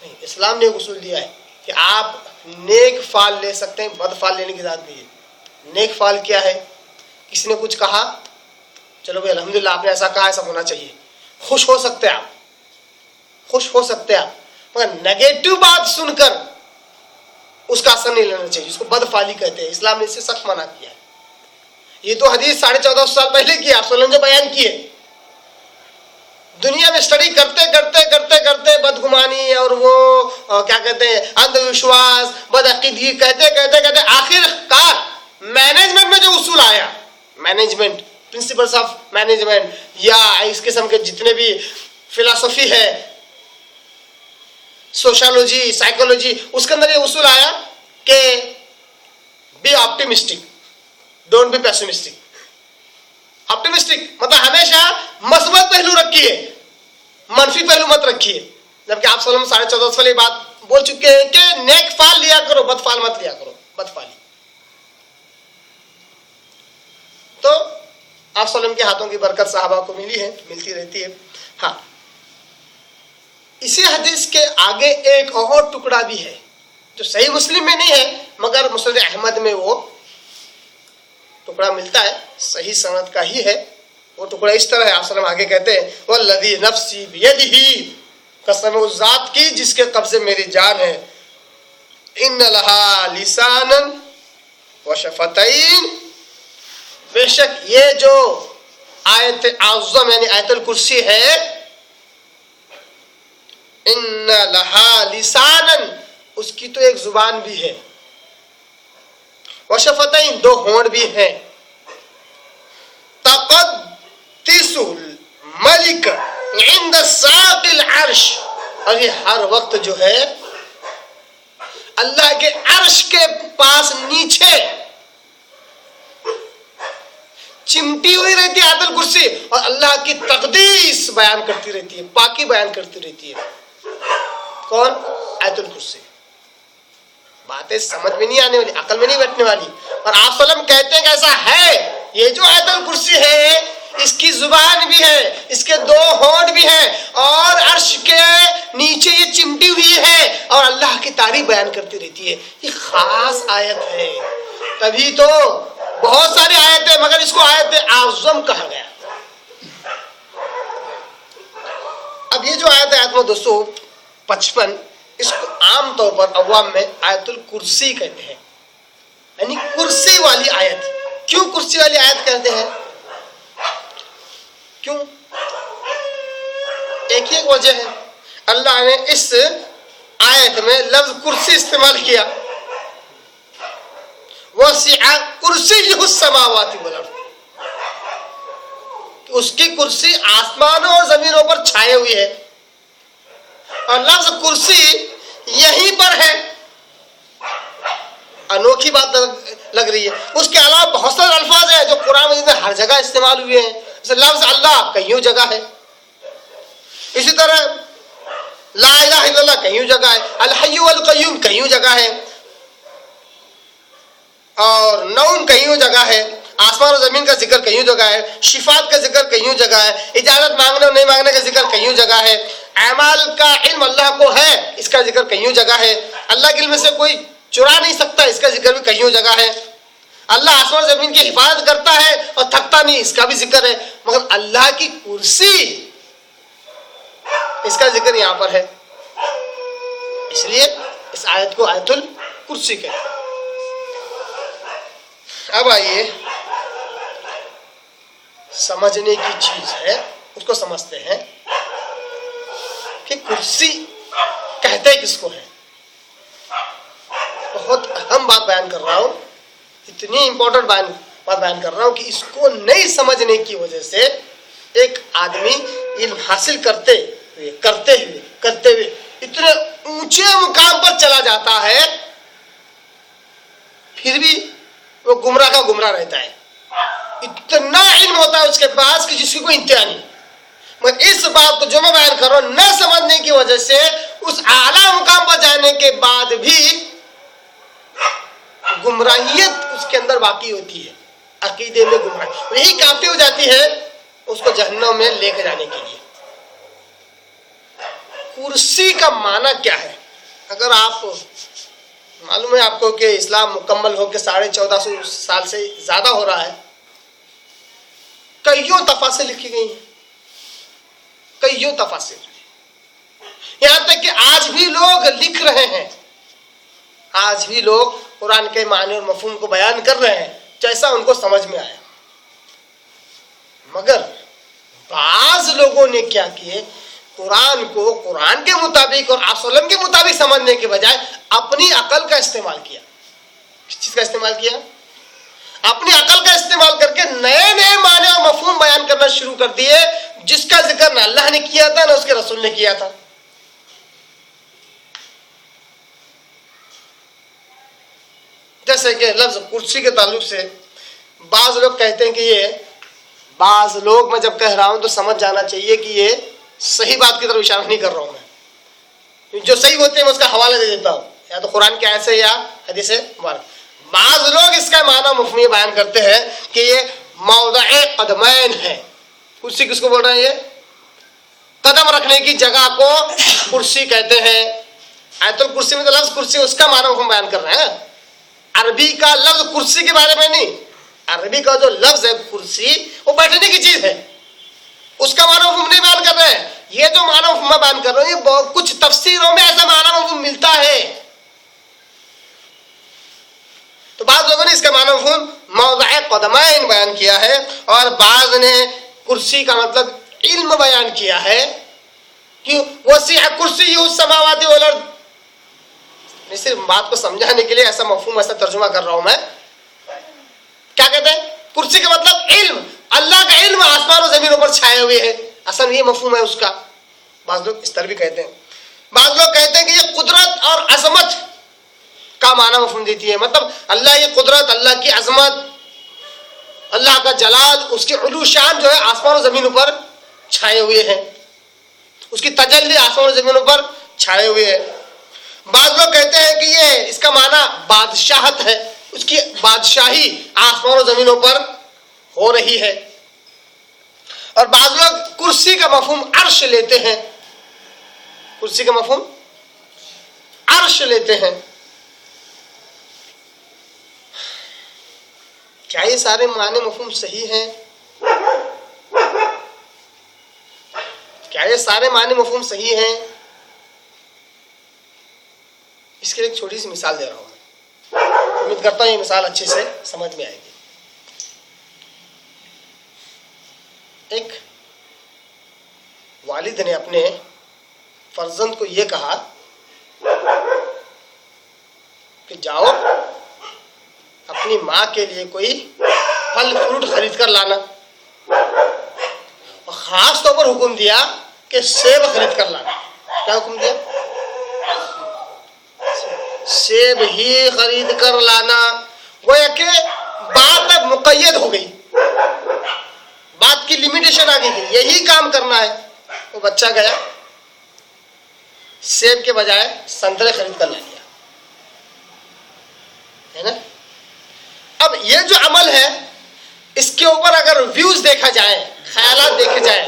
نہیں، اسلام نے ایک اصول دیا ہے کہ آپ نیک فعل لے سکتے ہیں، بد فعل لینے کی اجازت نہیں ہے. نیک فعل کیا ہے؟ کسی نے کچھ کہا، چلو بھائی الحمدللہ آپ نے ایسا کہا، ایسا ہونا چاہیے، خوش ہو سکتے ہیں آپ، خوش ہو سکتے ہیں آپ. مگر نیگیٹو بات سن کر اس کا اثر نہیں لینا چاہیے، اس کو بد فعلی کہتے ہیں. اسلام نے اس سے سخت منع کیا ہے. یہ تو حدیث 1450 سال پہلے کی آپ صلی اللہ علیہ وسلم نے بیان کی ہے. دنیا میں اسٹڈی کرتے بدگمانی اور وہ کیا کہتے ہیں اندھ وشواس، بدعقیدگی کہتے آخر کار مینجمنٹ میں جو اصول آیا، مینجمنٹ، پرنسپلس آف مینجمنٹ یا اس قسم کے جتنے بھی فلسفی ہے، سوشالوجی، سائیکولوجی، اس کے اندر یہ اصول آیا کہ be optimistic, don't be pessimistic. Optimistic مطلب ہمیشہ مثبت پہلو رکھیے، منفی پہلو مت رکھیے. جبکہ آپ صلی اللہ علیہ وسلم 1450 والی بات بول چکے ہیں کہ نیک فعل لیا کرو، بد فعل مت لیا کرو، بد فعلی. تو آپ صلی اللہ علیہ وسلم کے ہاتھوں کی برکت صحابہ کو ملی ہے، ملتی رہتی ہے. ہاں، اسی حدیث کے آگے ایک اور ٹکڑا بھی ہے جو صحیح مسلم میں نہیں ہے مگر مسند احمد میں وہ ٹکڑا ملتا ہے، صحیح سند کا ہی ہے. وہ ٹکڑا اس طرح ہے، آپ صلی اللہ علیہ وسلم آگے کہتے ہیں والذی نفسی بیدہ، قسم اس ذات کی جس کے قبضے میری جان ہے، ان لہا لسانا و شفتین، بے شک یہ جو آیت اعظم یعنی آیت الکرسی ہے، ان لہا لسانا، اس کی تو ایک زبان بھی ہے، و شفتین، دو ہونٹ بھی ہیں، تقدس الملک عند ساق العرش، اور یہ ہر وقت جو ہے اللہ کے عرش کے پاس نیچے چمٹی ہوئی رہتی ہے آیت الکرسی، اور اللہ کی تقدیس بیان کرتی رہتی ہے، پاکی بیان کرتی رہتی ہے۔ کون؟ آیت الکرسی۔ باتیں سمجھ میں نہیں آنے والی، عقل میں نہیں بیٹھنے والی، اور آپ صلی اللہ علیہ وسلم کہتے ہیں کہ ایسا ہے، یہ جو آیت الکرسی ہے اس کی زبان بھی ہے، اس کے دو ہونٹ بھی ہیں، اور عرش کے نیچے یہ چمٹی ہوئی ہے اور اللہ کی تعریف بیان کرتی رہتی ہے۔ یہ خاص آیت ہے، تبھی تو بہت ساری آیتیں، مگر اس کو آیت اعظم کہا گیا۔ اب یہ جو آیت ہے آیت میں 255، اس کو عام طور پر عوام میں آیت الکرسی کہتے ہیں، یعنی کرسی والی آیت۔ کیوں کرسی والی آیت کہتے ہیں؟ کیوں؟ ایک ہی وجہ ہے، اللہ نے اس آیت میں لفظ کرسی استعمال کیا، وسع کرسیہ السماوات والارض، اس کی کرسی آسمانوں اور زمینوں پر چھائے ہوئی ہے، اور لفظ کرسی یہیں پر ہے۔ انوکھی بات لگ رہی ہے۔ اس کے علاوہ بہت سارے الفاظ ہیں جو قرآن مجید میں ہر جگہ استعمال ہوئے ہیں، جیسے لفظ اللہ کئیوں جگہ ہے، اسی طرح لا الہ الا اللہ کئیوں جگہ ہے، الحی والقیوم کئیوں جگہ ہے، اور نوم کئیوں جگہ ہے، آسمان و زمین کا ذکر کئیوں جگہ ہے، شفاعت کا ذکر کئیوں جگہ ہے، اجازت مانگنے اور نہیں مانگنے کا ذکر کئیوں جگہ ہے، اعمال کا علم اللہ کو ہے، اس کا ذکر کئیوں جگہ ہے، اللہ کے علم سے کوئی چرا نہیں سکتا، اس کا ذکر بھی کئیوں جگہ ہے، اللہ آسمان و زمین کی حفاظت کرتا ہے اور تھکتا نہیں، اس کا بھی ذکر ہے، مگر اللہ کی کرسی اس کا ذکر یہاں پر ہے، اس لیے اس آیت کو آیت الکرسی کہتے ہیں۔ اب آئیے سمجھنے کی چیز ہے، اس کو سمجھتے ہیں کہ کرسی کہتے کس کو ہے۔ بہت اہم بات بیان کر رہا ہوں، اتنی امپورٹنٹ بات بیان کر رہا ہوں کہ اس کو نہیں سمجھنے کی وجہ سے ایک آدمی علم حاصل کرتے ہوئے اتنے اونچے مقام پر چلا جاتا ہے، پھر بھی وہ گمراہ کا گمراہ رہتا ہے۔ اتنا علم ہوتا ہے اس کے پاس کہ جس کی کوئی انتہا نہیں، مگر اس بات کو جو میں بیان کر رہا ہوں نہ سمجھنے کی وجہ سے اس اعلیٰ مقام پر جانے کے بعد بھی گمراہیت اس کے اندر باقی ہوتی ہے، عقیدے میں گمراہی، یہی کافی ہو جاتی ہے اس کو جہنم میں لے کے جانے کے لیے۔ کرسی کا معنی کیا ہے؟ اگر آپ معلوم ہے آپ کو کہ اسلام مکمل ہو کے 1450 سال سے زیادہ ہو رہا ہے، کئیوں تفاسیر لکھی گئی ہیں، کئیوں تفاسیر، یہاں تک کہ آج بھی لوگ لکھ رہے ہیں، آج بھی لوگ قرآن کے معنی اور مفہوم کو بیان کر رہے ہیں جیسا ان کو سمجھ میں آیا، مگر بعض لوگوں نے کیا کیے، قرآن کو قرآن کے مطابق اور آپ صلی اللہ علیہ وسلم کے مطابق سمجھنے کے بجائے اپنی عقل کا استعمال کیا۔ کس چیز کا استعمال کیا؟ اپنی عقل کا استعمال کر کے نئے نئے معنی اور مفہوم بیان کرنا شروع کر دیے، جس کا ذکر نہ اللہ نے کیا تھا نہ اس کے رسول نے کیا تھا۔ جیسے کہ لفظ کرسی کے تعلق سے بعض لوگ کہتے ہیں کہ یہ، بعض لوگ، میں جب کہہ رہا ہوں تو سمجھ جانا چاہیے کہ یہ صحیح بات کی طرف اشارہ نہیں کر رہا ہوں میں، جو صحیح ہوتے ہیں میں اس کا حوالہ دے دیتا ہوں، یا تو قرآن کی آیت سے یا حدیث مبارک۔ بعض لوگ اس کا معنی مفہوم بیان کرتے ہیں کہ یہ موضع قدمین ہے۔ کرسی کس کو بول رہے ہیں؟ یہ قدم رکھنے کی جگہ کو کرسی کہتے ہیں۔ آیت الکرسی میں تو لفظ کرسی اس کا معنی مفہوم بیان کر رہے ہیں، عربی کا لفظ کرسی کے بارے میں نہیں، عربی کا جو لفظ ہے کرسی وہ بیٹھنے کی چیز ہے، اس کا معنی مفہوم نہیں بیان کر رہے ہیں، یہ جو معنی مفہوم میں بیان کر رہا ہوں یہ کچھ تفسیروں میں ایسا معنی مفہوم ملتا ہے. تو بعض لوگوں نے اس کا معنی مفہوم موضع قدمین بیان کیا ہے اور بعض نے کرسی کا مطلب علم بیان کیا ہے کہ وسیع کرسی السماوات والارض. صرف بات کو سمجھانے کے لیے ایسا مفہوم ایسا ترجمہ کر رہا ہوں میں. کیا کہتے ہیں؟ کرسی کا مطلب علم، اللہ کا علم آسمان و زمینوں پر چھائے ہوئے ہے. اصل یہ مفہوم ہے اس کا. بعض لوگ اس طرح بھی کہتے ہیں. بعض لوگ کہتے ہیں کہ یہ قدرت اور عظمت کا معنی مفہوم دیتی ہے. مطلب اللہ کی قدرت، اللہ کی عظمت، اللہ کا جلال، اس کی علو شان جو ہے آسمان و زمینوں پر چھائے ہوئے ہیں. اس کی تجلی آسمان و زمینوں پر چھائے ہوئے ہیں. بعض لوگ کہتے ہیں کہ یہ اس کا معنی بادشاہت ہے، اس کی بادشاہی آسمان و زمینوں پر ہو رہی ہے. اور بعض لوگ کرسی کا مفہوم عرش لیتے ہیں. کرسی کا مفہوم عرش لیتے ہیں. کیا یہ سارے معنی مفہوم صحیح ہیں؟ کیا یہ سارے معنی مفہوم صحیح ہیں؟ اس کے لیے ایک چھوٹی سی مثال دے رہا ہوں میں. امید کرتا ہوں یہ مثال اچھے سے سمجھ میں آئے گی. ایک والد نے اپنے فرزند کو یہ کہا کہ جاؤ اپنی ماں کے لیے کوئی پھل فروٹ خرید کر لانا، اور خاص طور پر حکم دیا کہ سیب خرید کر لانا. کیا حکم دیا؟ سیب ہی خرید کر لانا. گویا کہ بات اب مقید ہو گئی، بات کی لمیٹیشن آ گئی کہ یہی کام کرنا ہے. وہ بچہ گیا، سیب کے بجائے سنترے خرید کر لا لیا، ہے نا. اب یہ جو عمل ہے اس کے اوپر اگر ویوز دیکھا جائے، خیالات دیکھے جائے،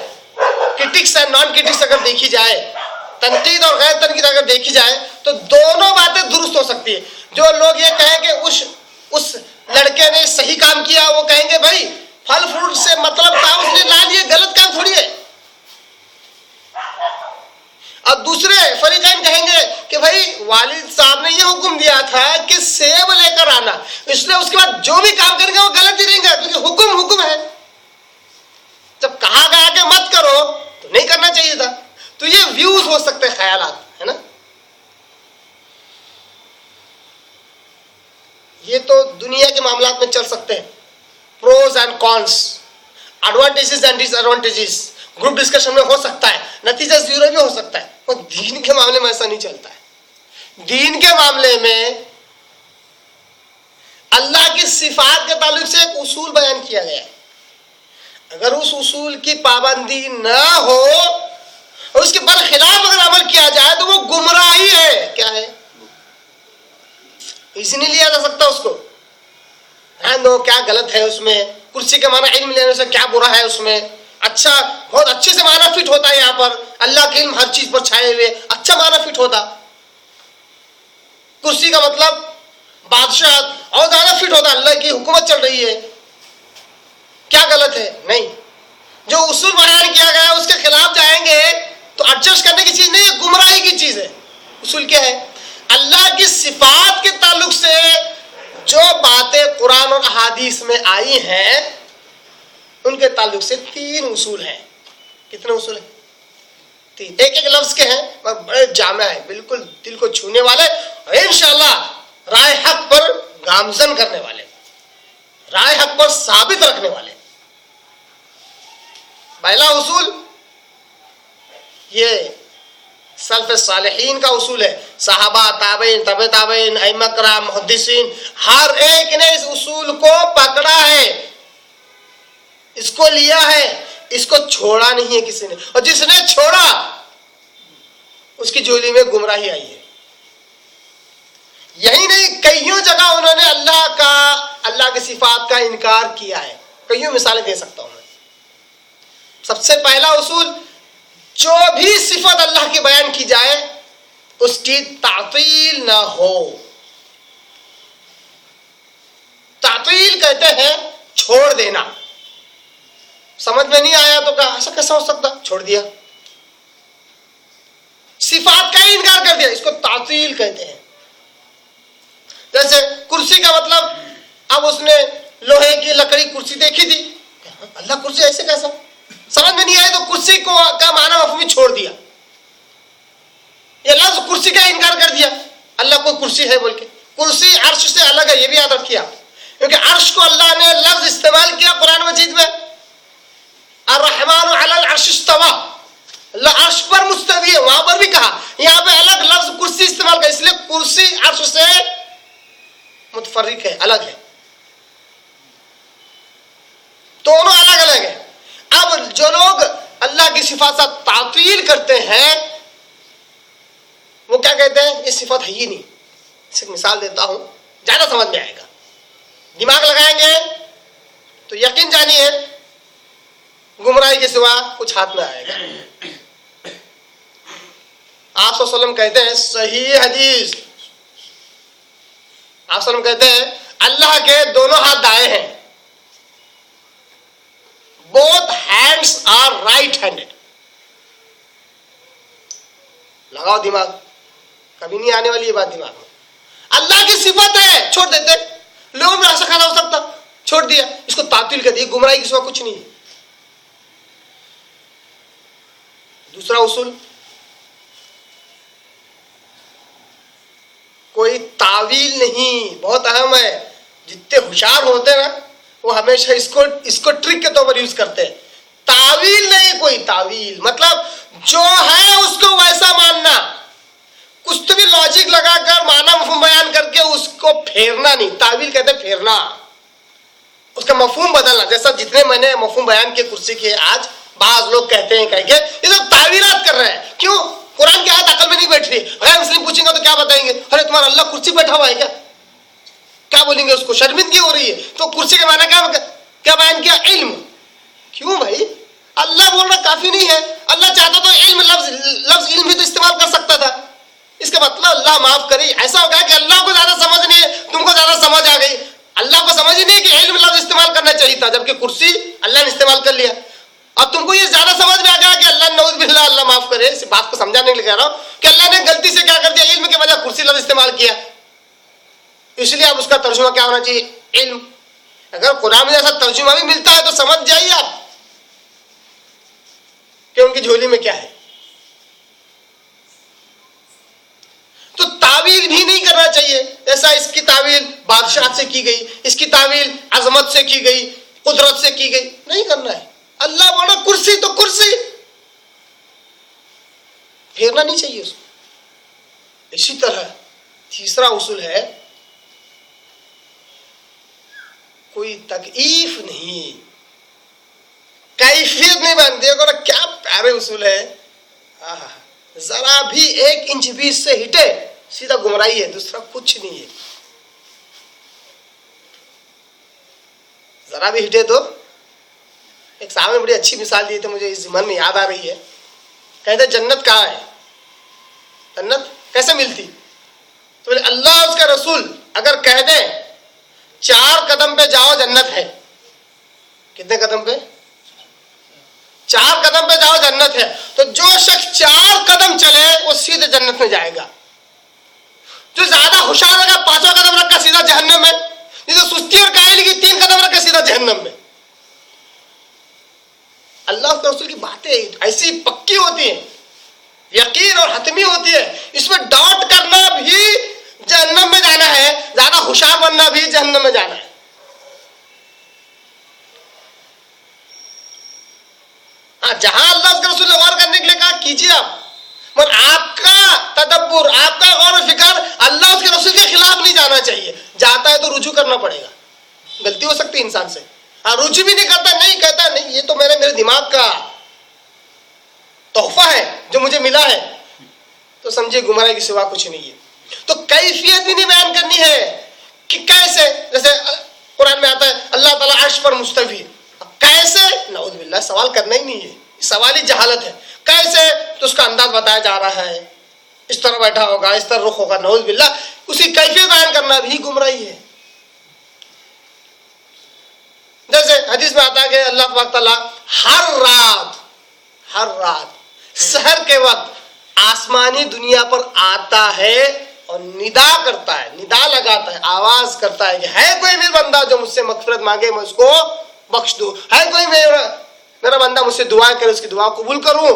کرٹکس اینڈ نان کرٹکس اگر دیکھی جائے، تنقید اور غیر تنقید اگر دیکھی جائے، تو دونوں باتیں درست ہو سکتی ہے. جو لوگ یہ کہیں کہ اس لڑکے نے صحیح کام کیا، وہ کہیں گے بھائی پھل فروٹ سے مطلب تھا، اس نے لا لیے، غلط کام تھوڑی ہے. اور دوسرے فریقین کہیں گے کہ بھائی والد صاحب نے یہ حکم دیا تھا کہ سیب لے کر آنا، اس لیے اس کے بعد جو بھی کام کریں گے وہ غلط ہی رہیں گے، کیونکہ حکم ہے. جب کہا گیا کہ مت کرو تو نہیں کرنا چاہیے تھا. تو یہ ویوز ہو سکتے ہیں، خیالات، ہے نا. یہ تو دنیا کے معاملات میں چل سکتے ہیں، pros and cons, advantages and disadvantages, group discussion میں ہو سکتا ہے، نتیجہ زیرو بھی ہو سکتا ہے. اور دین کے معاملے میں ایسا نہیں چلتا ہے. دین کے معاملے میں اللہ کی صفات کے تعلق سے ایک اصول بیان کیا گیا ہے. اگر اس اصول کی پابندی نہ ہو اور اس کے برخلاف اگر عمل کیا جائے تو وہ گمراہی ہے. کیا ہے؟ اسی نہیں لیا جا سکتا اس کو. کیا غلط ہے اس میں؟ کرسی کے معنی علم لینے سے کیا برا ہے اس میں؟ اچھا، بہت اچھے سے معنی فٹ ہوتا ہے. یہاں پر اللہ کے علم ہر چیز پر چھائے ہوئے، اچھا معنی فٹ ہوتا. کرسی کا مطلب بادشاہ اور زیادہ فٹ ہوتا، اللہ کی حکومت چل رہی ہے. کیا غلط ہے؟ نہیں. جو اصول بیان کیا گیا ہے اس کے خلاف جائیں گے تو ایڈجسٹ کرنے کی چیز نہیں ہے، گمراہی کی چیز ہے. اصول کیا ہے؟ اللہ کی صفات کے تعلق سے جو باتیں قرآن اور احادیث میں آئی ہیں ان کے تعلق سے 3 اصول ہیں. کتنے اصول ہیں؟ 3. ایک لفظ کے ہیں اور بڑے جامع ہیں، بالکل دل کو چھونے والے اور انشاءاللہ رائے حق پر گامزن کرنے والے، رائے حق پر ثابت رکھنے والے. پہلا اصول یہ سلف صالحین کا اصول ہے. صحابہ، تابعین، تبع تابعین، ائمہ کرام، محدثین، ہر ایک نے اس اصول کو پکڑا ہے، اس کو لیا ہے، اس کو چھوڑا نہیں ہے کسی نے. اور جس نے چھوڑا اس کی جولی میں گمراہی آئی ہے. یہی نہیں، کئیوں جگہ انہوں نے اللہ کی صفات کا انکار کیا ہے. کئیوں مثالیں دے سکتا ہوں میں. سب سے پہلا اصول، جو بھی صفت اللہ کی بیان کی جائے اس کی تعطیل نہ ہو. تعطیل کہتے ہیں چھوڑ دینا. سمجھ میں نہیں آیا تو کہا ایسا کیسا ہو سکتا، چھوڑ دیا. صفات کا ہی انکار کر دیا، اس کو تعطیل کہتے ہیں۔ جیسے کرسی کا مطلب، اب اس نے لوہے کی لکڑی کرسی دیکھی تھی، اللہ کرسی ایسے کیسا، سمجھ میں نہیں آئے تو کرسی کو کا معنی مفہوم چھوڑ دیا، یہ لفظ کرسی کا انکار کر دیا، اللہ کو کرسی ہے بول کے۔ کرسی عرش سے الگ ہے، یہ بھی یاد رکھیے آپ، کیونکہ عرش کو اللہ نے لفظ استعمال کیا قرآن مجید میں، الرحمن علی العرش استوى، اللہ عرش پر مستوی ہے، وہاں پر بھی کہا، یہاں پہ الگ لفظ کرسی استعمال کیا، اس لیے کرسی عرش سے متفرق ہے، الگ ہے، دونوں الگ الگ ہیں۔ اب جو لوگ اللہ کی صفات سے تعطیل کرتے ہیں وہ کیا کہتے ہیں، یہ صفت ہے ہی نہیں۔ اس مثال دیتا ہوں، زیادہ سمجھ میں آئے گا، دماغ لگائیں گے تو یقین جانیے گمراہی کے سوا کچھ ہاتھ میں آئے گا۔ آپ صلی اللہ علیہ وسلم کہتے ہیں، صحیح حدیث، آپ صلی اللہ علیہ وسلم کہتے ہیں اللہ کے دونوں ہاتھ دائیں ہیں، both hands are right handed۔ لگاؤ دماغ، کبھی نہیں آنے والی یہ بات دماغ میں، اللہ کی صفت ہے، چھوڑ دیتے، لوگوں میں ایسا کھانا ہو سکتا، چھوڑ دیا، اس کو تعطیل کر دی، گمراہی کے سوا کچھ نہیں ہے۔ دوسرا اصول، کوئی تعویل نہیں، بہت اہم ہے، جتنے ہوشیار ہوتے ہیں نا وہ ہمیشہ اس کو ٹرک کے طور پر یوز کرتے ہیں۔ تعویل نہیں، کوئی تعویل مطلب جو ہے اس کو ویسا ماننا، کچھ تو بھی لاجک لگا کر معنی مفہوم بیان کر کے اس کو پھیرنا نہیں، تعویل کہتے ہیں پھیرنا، اس کا مفہوم بدلنا۔ جیسا جتنے میں نے مفہوم بیان کے کرسی کے، آج بعض لوگ کہتے ہیں کہ یہ سب تعویلات کر رہے ہیں، کیوں؟ قرآن کی آیت عقل میں نہیں بیٹھ رہی، غیر مسلم پوچھیں گے تو کیا بتائیں گے، ارے تمہارا اللہ کرسی بیٹھا ہوا ہے کیا بولیں گے، اس کو شرمندگی ہو رہی ہے، تو کرسی کے معنی کیا بیان کیا، علم۔ کیوں بھائی، اللہ بول رہا کافی نہیں ہے، اللہ چاہتا تو علم، لفظ علم بھی تو استعمال کر سکتا تھا، اس کا مطلب اللہ معاف کرے، ایسا ہوگا کہ اللہ کو زیادہ سمجھ نہیں ہے، تم کو زیادہ سمجھ آ گئی، اللہ کو سمجھ ہی نہیں کہ علم لفظ استعمال کرنا چاہیے تھا، جبکہ کرسی اللہ نے استعمال کر لیا، اب تم کو یہ زیادہ سمجھ میں آ گیا کہ اللہ نعوذ باللہ، اللہ معاف کرے، اس بات کو سمجھانے کے لیے کہہ رہا ہوں کہ اللہ نے غلطی سے کیا کر دیا، علم کے بجائے کرسی لفظ استعمال کیا، اس لیے اب اس کا ترجمہ کیا ہونا چاہیے، علم۔ اگر قرآن میں ایسا ترجمہ بھی ملتا ہے تو سمجھ جائیے آپ کہ ان کی جھولی میں کیا ہے۔ تو تعویل بھی نہیں کرنا چاہیے، ایسا اس کی تعویل بادشاہ سے کی گئی، اس کی تعویل عظمت سے کی گئی، قدرت سے کی گئی، نہیں کرنا ہے۔ اللہ بولا کرسی تو کرسی، پھیرنا نہیں چاہیے اس کو۔ اسی طرح تیسرا اصول ہے، کوئی تکییف نہیں، کیفیت نہیں بنتی ہے، کیا پیارے اصول ہے، ذرا بھی 1 انچ بھی اس سے ہٹے سیدھا گمراہی ہے، دوسرا کچھ نہیں ہے، ذرا بھی ہٹے تو۔ ایک صاحب نے بڑی اچھی مثال دی تھی، مجھے اس ضمن میں یاد آ رہی ہے، کہتے جنت کہاں ہے، جنت کیسے ملتی، تو اللہ اس کا رسول اگر کہہ دیں 4 قدم پہ جاؤ جنت ہے، کتنے قدم پہ، 4 قدم پہ جاؤ جنت ہے، تو جو شخص 4 قدم چلے وہ سیدھے جنت میں جائے گا، جو زیادہ ہوشیار ہوگا 5واں قدم رکھا سیدھا جہنم میں، جسے سستی اور کاہلی کی 3 قدم رکھا سیدھا جہنم میں۔ اللہ کے رسول کی باتیں ایسی پکی ہوتی ہیں، یقین اور حتمی ہوتی ہے، اس میں ڈاؤٹ کرنا بھی جہنم میں جانا ہے، زیادہ ہوشیار بننا بھی جہنم میں جانا ہے۔ ہاں، جہاں اللہ کے رسول نے غور کرنے کے لیے کہا کیجیے آپ، مگر آپ کا تدبر، آپ کا غور و فکر اللہ کے رسول کے خلاف نہیں جانا چاہیے، جاتا ہے تو رجوع کرنا پڑے گا، غلطی ہو سکتی ہے انسان سے، رجوع بھی نہیں کرتا، نہیں کہتا نہیں یہ تو میرے دماغ کا تحفہ ہے جو مجھے ملا ہے، تو سمجھے گمراہی کے سوا کچھ نہیں ہے۔ تو کیفیت بھی نہیں بیان کرنی ہے کہ کیسے، جیسے قرآن میں آتا ہے اللہ تعالیٰ عرش پر مستوی، کیسے، نعوذ باللہ، سوال کرنا ہی نہیں ہے، سوال ہی جہالت ہے، کیسے تو اس کا انداز بتایا جا رہا ہے، اس طرح بیٹھا ہوگا، اس طرح رخ ہوگا، نعوذ باللہ، اسی کیفیت بیان کرنا بھی گمراہی ہے۔ جیسے حدیث میں آتا ہے کہ اللہ تبارک تعالیٰ ہر رات سحر کے وقت آسمانی دنیا پر آتا ہے اور ندا کرتا ہے، ندا لگاتا ہے، آواز کرتا ہے کہ ہے کوئی میرا بندہ جو مجھ سے مغفرت مانگے میں اس کو بخش دوں، ہے کوئی میرا بندہ مجھ سے دعا کرے اس کی دعا قبول کروں،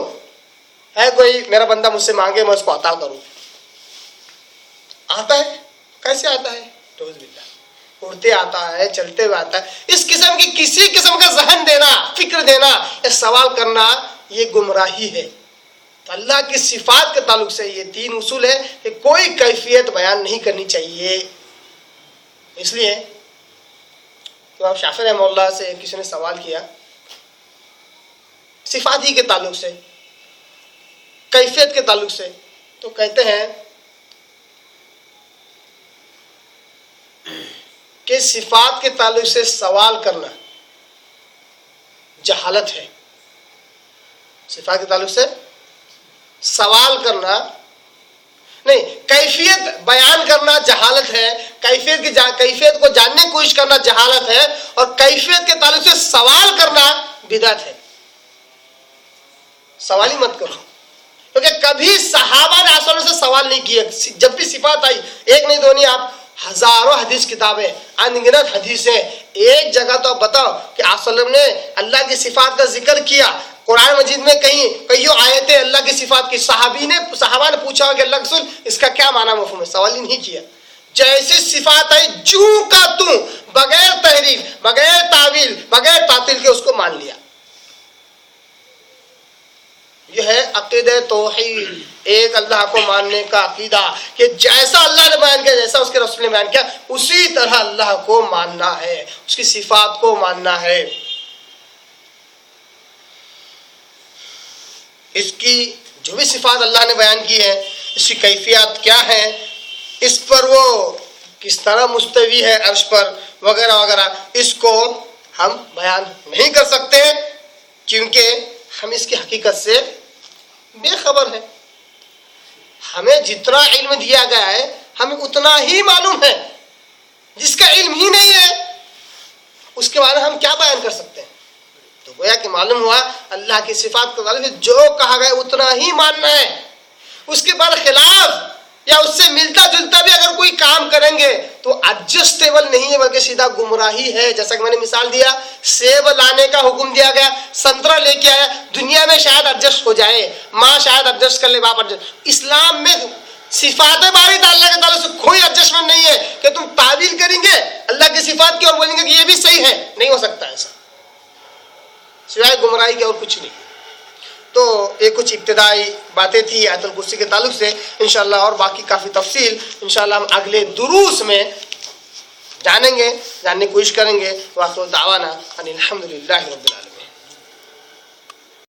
ہے کوئی میرا بندہ مجھ سے مانگے میں اس کو عطا کروں۔ آتا ہے، کیسے آتا ہے؟ اڑتے آتا ہے، چلتے ہوئے آتا ہے۔ اس قسم کی کسی قسم کا ذہن دینا، فکر دینا یا سوال کرنا یہ گمراہی ہے۔ تو اللہ کی صفات کے تعلق سے یہ 3 اصول ہے کہ کوئی کیفیت بیان نہیں کرنی چاہیے۔ اس لیے امام شافعی رحمہ اللہ سے کسی نے سوال کیا صفات ہی کے تعلق سے، کیفیت کے تعلق سے، تو کہتے ہیں کہ صفات کے تعلق سے سوال کرنا جہالت ہے۔ صفات کے تعلق سے سوال کرنا نہیں، کیفیت بیان کرنا جہالت ہے، کیفیت کو جاننے کی کوشش کرنا جہالت ہے، اور کیفیت کے تعلق سے سوال کرنا بدعت ہے۔ سوال ہی مت کرو، کیونکہ کبھی صحابہ نے آسانوں سے سوال نہیں کیا۔ جب بھی صفات آئی، ایک نہیں دو نہیں، آپ ہزاروں حدیث کتابیں، انگنت حدیثیں، ایک جگہ تو آپ بتاؤ کہ آپ صلی اللہ علیہ وسلم نے اللہ کی صفات کا ذکر کیا۔ قرآن مجید میں کئیوں آیتیں اللہ کی صفات کی، صحابہ نے پوچھا کہ اللہ رسول اس کا کیا معنی مفہوم ہے، سوال ہی نہیں کیا۔ جیسے صفات آئی جوں کا توں، بغیر تحریف، بغیر تعویل، بغیر تعطیل کے اس کو مان لیا۔ یہ ہے عقیدہ توحید، ایک اللہ کو ماننے کا عقیدہ کہ جیسا اللہ نے بیان کیا، جیسا اس کے رسول نے بیان کیا، اسی طرح اللہ کو ماننا ہے، اس کی صفات کو ماننا ہے۔ اس کی جو بھی صفات اللہ نے بیان کی ہے، اس کی کیفیات کیا ہے، اس پر وہ کس طرح مستوی ہے عرش پر وغیرہ وغیرہ، اس کو ہم بیان نہیں کر سکتے کیونکہ ہم اس کی حقیقت سے بے خبر ہیں۔ ہمیں جتنا علم دیا گیا ہے ہمیں اتنا ہی معلوم ہے، جس کا علم ہی نہیں ہے اس کے بارے میں ہم کیا بیان کر سکتے ہیں؟ تو گویا کہ معلوم ہوا اللہ کی صفات کے بارے میں جو کہا گیا اتنا ہی ماننا ہے، اس کے برخلاف یا اس سے ملتا جلتا بھی اگر کوئی کام کریں گے تو ایڈجسٹیبل نہیں ہے بلکہ سیدھا گمراہی ہے۔ جیسا کہ میں نے مثال دیا، سیب لانے کا حکم دیا گیا، سنترا لے کے آیا، دنیا میں شاید ایڈجسٹ ہو جائے، ماں شاید ایڈجسٹ کر لے، باپ ایڈجسٹ۔ اسلام میں صفات باری تعالیٰ کے تعلق سے کوئی ایڈجسٹمنٹ نہیں ہے کہ تم تعویل کریں گے اللہ کی صفات کی اور بولیں گے کہ یہ بھی صحیح ہے، نہیں ہو سکتا ایسا، سوائے گمراہی کے اور کچھ نہیں۔ تو یہ کچھ ابتدائی باتیں تھی آیت الکرسی کے تعلق سے، انشاءاللہ اور باقی کافی تفصیل انشاءاللہ ہم اگلے دروس میں جانیں گے، جاننے کی کوشش کریں گے۔ وآخر دعوانا ان الحمدللہ رب العالمین۔